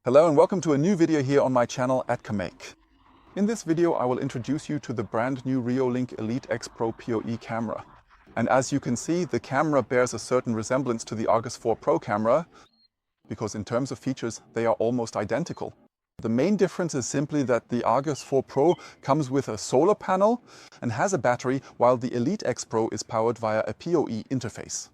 Hello and welcome to a new video here on my channel at ColorX. In this video I will introduce you to the brand new Reolink Elite X Pro PoE camera. And as you can see, the camera bears a certain resemblance to the Argus 4 Pro camera because in terms of features they are almost identical. The main difference is simply that the Argus 4 Pro comes with a solar panel and has a battery, while the Elite X Pro is powered via a PoE interface.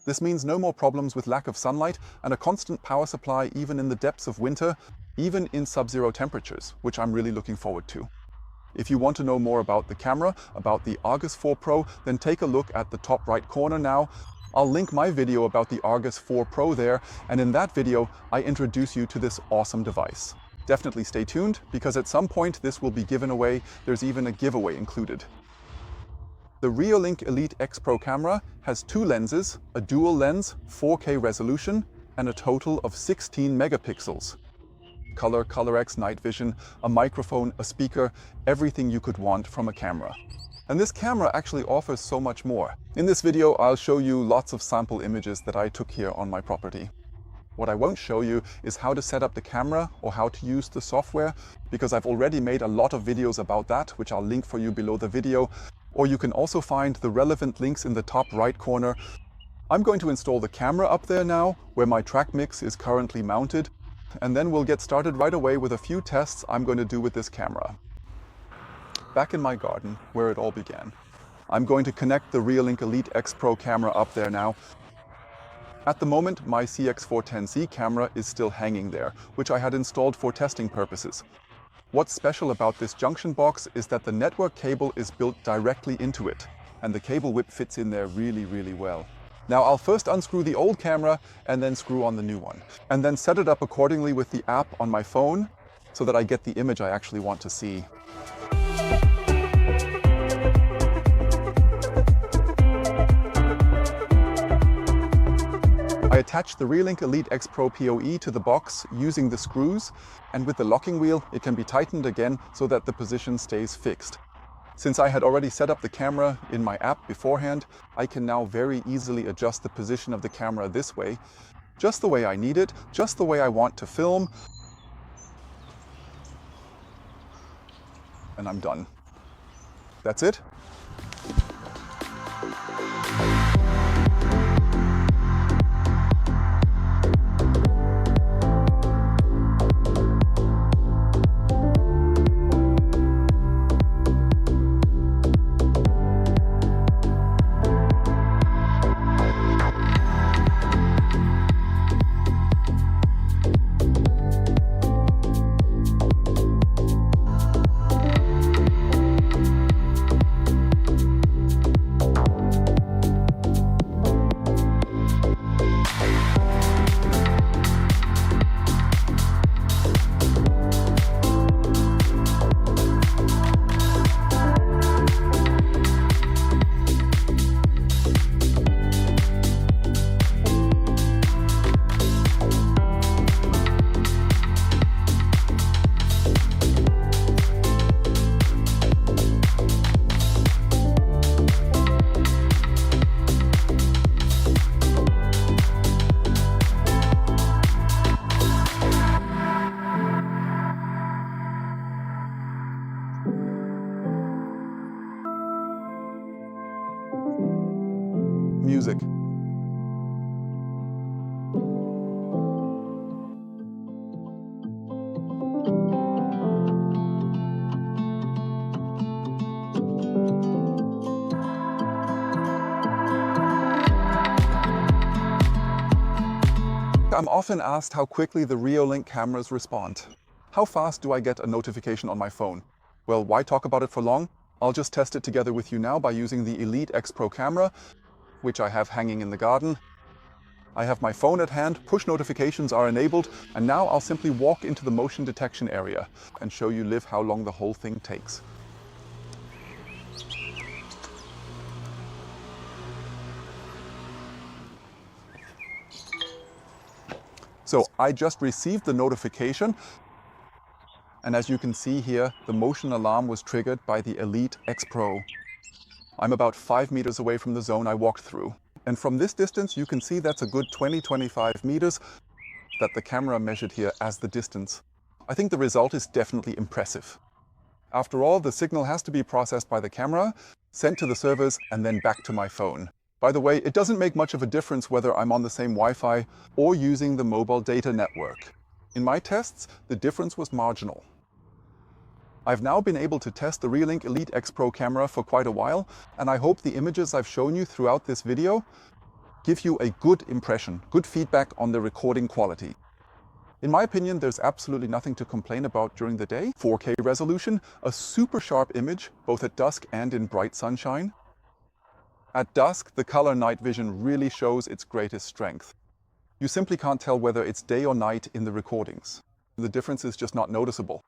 This means no more problems with lack of sunlight and a constant power supply even in the depths of winter, even in sub-zero temperatures, which I'm really looking forward to. If you want to know more about the camera, about the Argus 4 Pro, then take a look at the top right corner now. I'll link my video about the Argus 4 Pro there, and in that video I introduce you to this awesome device. Definitely stay tuned, because at some point this will be given away. There's even a giveaway included. The Reolink Elite X Pro camera has two lenses, a dual lens, 4K resolution, and a total of 16 megapixels. Color, ColorX night vision, a microphone, a speaker, everything you could want from a camera. And this camera actually offers so much more. In this video, I'll show you lots of sample images that I took here on my property. What I won't show you is how to set up the camera or how to use the software, because I've already made a lot of videos about that, which I'll link for you below the video. Or you can also find the relevant links in the top right corner. I'm going to install the camera up there now, where my track mix is currently mounted, and then we'll get started right away with a few tests I'm going to do with this camera. Back in my garden, where it all began, I'm going to connect the Reolink Elite X Pro camera up there now. At the moment, my CX410Z camera is still hanging there, which I had installed for testing purposes. What's special about this junction box is that the network cable is built directly into it, and the cable whip fits in there really well. Now I'll first unscrew the old camera and then screw on the new one, and then set it up accordingly with the app on my phone so that I get the image I actually want to see. I attached the Reolink Elite X Pro PoE to the box using the screws, and with the locking wheel it can be tightened again so that the position stays fixed. Since I had already set up the camera in my app beforehand, I can now very easily adjust the position of the camera this way, just the way I need it, just the way I want to film, and I'm done. That's it. Music. I'm often asked how quickly the Reolink cameras respond. How fast do I get a notification on my phone? Well, why talk about it for long? I'll just test it together with you now by using the Elite X Pro camera, which I have hanging in the garden. I have my phone at hand, push notifications are enabled, and now I'll simply walk into the motion detection area and show you live how long the whole thing takes. So I just received the notification, and as you can see here, the motion alarm was triggered by the Elite X Pro. I'm about 5 meters away from the zone I walked through. And from this distance, you can see that's a good 20-25 meters. that the camera measured here as the distance, I think the result is definitely impressive. After all, the signal has to be processed by the camera, sent to the servers, and then back to my phone. By the way, it doesn't make much of a difference whether I'm on the same Wi-Fi or using the mobile data network. In my tests, the difference was marginal. I've now been able to test the Reolink Elite X Pro camera for quite a while, and I hope the images I've shown you throughout this video give you a good impression, good feedback on the recording quality. In my opinion, there's absolutely nothing to complain about during the day. 4K resolution, a super sharp image, both at dusk and in bright sunshine. At dusk, the color night vision really shows its greatest strength. You simply can't tell whether it's day or night in the recordings. The difference is just not noticeable.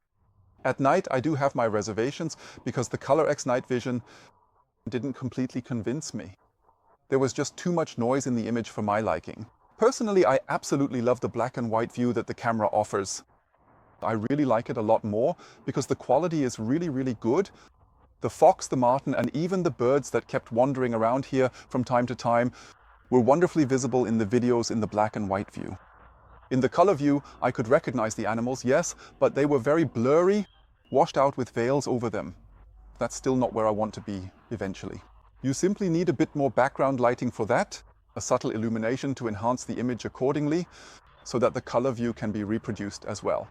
At night, I do have my reservations because the ColorX night vision didn't completely convince me. There was just too much noise in the image for my liking. Personally, I absolutely love the black and white view that the camera offers. I really like it a lot more because the quality is really good. The fox, the marten, and even the birds that kept wandering around here from time to time were wonderfully visible in the videos in the black and white view. In the color view, I could recognize the animals, yes, but they were very blurry, washed out with veils over them. That's still not where I want to be eventually. You simply need a bit more background lighting for that, a subtle illumination to enhance the image accordingly, so that the color view can be reproduced as well.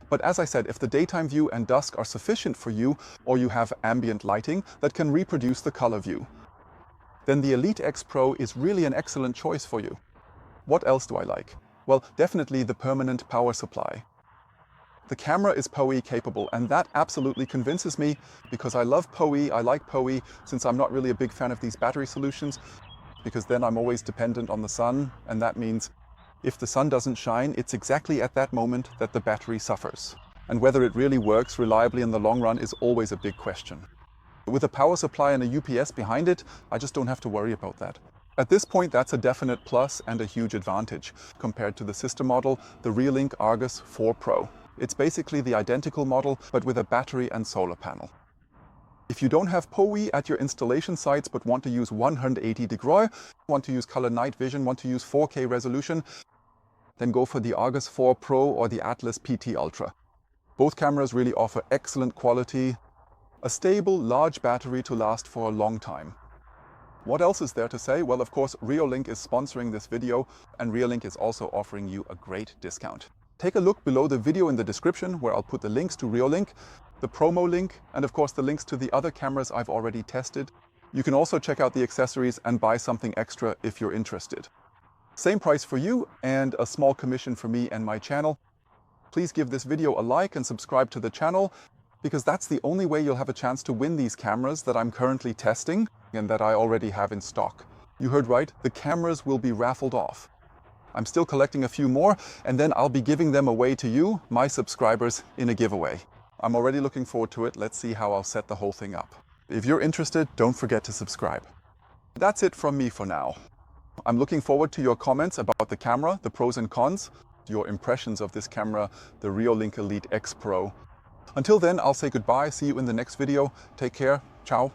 But as I said, if the daytime view and dusk are sufficient for you, or you have ambient lighting that can reproduce the color view, then the Elite X Pro is really an excellent choice for you. What else do I like? Well, definitely the permanent power supply. The camera is PoE capable, and that absolutely convinces me because I love PoE, I like PoE, since I'm not really a big fan of these battery solutions, because then I'm always dependent on the sun, and that means if the sun doesn't shine, it's exactly at that moment that the battery suffers. And whether it really works reliably in the long run is always a big question. With a power supply and a UPS behind it, I just don't have to worry about that. At this point, that's a definite plus and a huge advantage compared to the sister model, the Reolink Argus 4 Pro. It's basically the identical model, but with a battery and solar panel. If you don't have PoE at your installation sites but want to use 180°, want to use color night vision, want to use 4K resolution, then go for the Argus 4 Pro or the Atlas PT Ultra. Both cameras really offer excellent quality, a stable, large battery to last for a long time. What else is there to say? Well, of course, Reolink is sponsoring this video, and Reolink is also offering you a great discount. Take a look below the video in the description where I'll put the links to Reolink, the promo link, and of course the links to the other cameras I've already tested. You can also check out the accessories and buy something extra if you're interested. Same price for you and a small commission for me and my channel. Please give this video a like and subscribe to the channel, because that's the only way you'll have a chance to win these cameras that I'm currently testing and that I already have in stock. You heard right, the cameras will be raffled off. I'm still collecting a few more, and then I'll be giving them away to you, my subscribers, in a giveaway. I'm already looking forward to it. Let's see how I'll set the whole thing up. If you're interested, don't forget to subscribe. That's it from me for now. I'm looking forward to your comments about the camera, the pros and cons, your impressions of this camera, the Reolink Elite X Pro. Until then, I'll say goodbye. See you in the next video. Take care. Ciao.